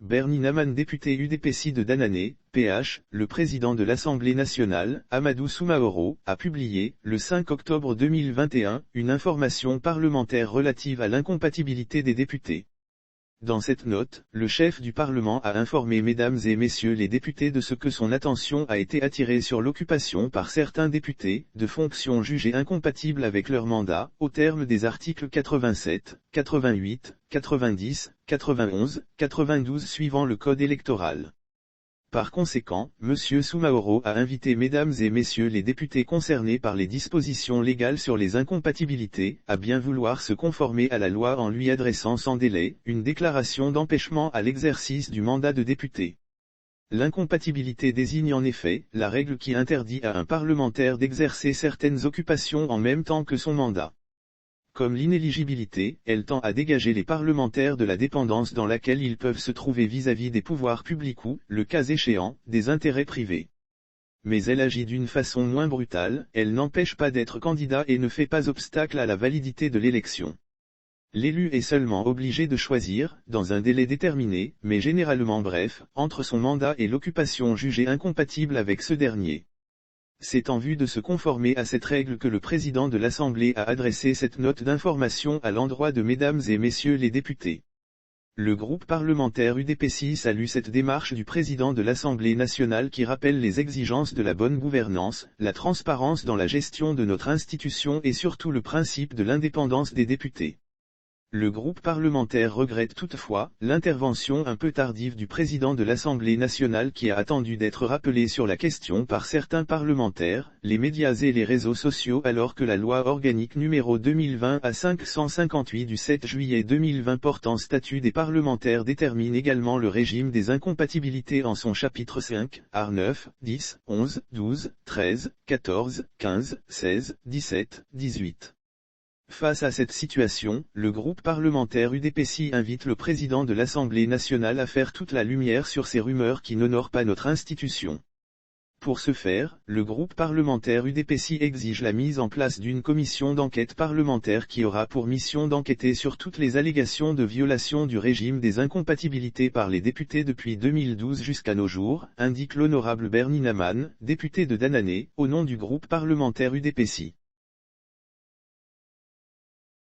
Bernie Naman député UDPC de Danane, PH, le président de l'Assemblée nationale, Amadou Soumaoro, a publié, le 5 octobre 2021, une information parlementaire relative à l'incompatibilité des députés. Dans cette note, le chef du Parlement a informé mesdames et messieurs les députés de ce que son attention a été attirée sur l'occupation par certains députés, de fonctions jugées incompatibles avec leur mandat, au terme des articles 87, 88, 90, 91, 92 suivant le Code électoral. Par conséquent, M. Soumaoro a invité mesdames et messieurs les députés concernés par les dispositions légales sur les incompatibilités, à bien vouloir se conformer à la loi en lui adressant sans délai, une déclaration d'empêchement à l'exercice du mandat de député. L'incompatibilité désigne en effet, la règle qui interdit à un parlementaire d'exercer certaines occupations en même temps que son mandat. Comme l'inéligibilité, elle tend à dégager les parlementaires de la dépendance dans laquelle ils peuvent se trouver vis-à-vis des pouvoirs publics ou, le cas échéant, des intérêts privés. Mais elle agit d'une façon moins brutale, elle n'empêche pas d'être candidat et ne fait pas obstacle à la validité de l'élection. L'élu est seulement obligé de choisir, dans un délai déterminé, mais généralement bref, entre son mandat et l'occupation jugée incompatible avec ce dernier. C'est en vue de se conformer à cette règle que le président de l'Assemblée a adressé cette note d'information à l'endroit de mesdames et messieurs les députés. Le groupe parlementaire UDPC salue cette démarche du président de l'Assemblée nationale qui rappelle les exigences de la bonne gouvernance, la transparence dans la gestion de notre institution et surtout le principe de l'indépendance des députés. Le groupe parlementaire regrette toutefois l'intervention un peu tardive du président de l'Assemblée nationale qui a attendu d'être rappelé sur la question par certains parlementaires, les médias et les réseaux sociaux alors que la loi organique numéro 2020-558 du 7 juillet 2020 portant statut des parlementaires détermine également le régime des incompatibilités en son chapitre 5, art 9, 10, 11, 12, 13, 14, 15, 16, 17, 18. Face à cette situation, le groupe parlementaire UDPC invite le président de l'Assemblée nationale à faire toute la lumière sur ces rumeurs qui n'honorent pas notre institution. Pour ce faire, le groupe parlementaire UDPC exige la mise en place d'une commission d'enquête parlementaire qui aura pour mission d'enquêter sur toutes les allégations de violation du régime des incompatibilités par les députés depuis 2012 jusqu'à nos jours, indique l'honorable Bernie Naman, député de Danane, au nom du groupe parlementaire UDPC.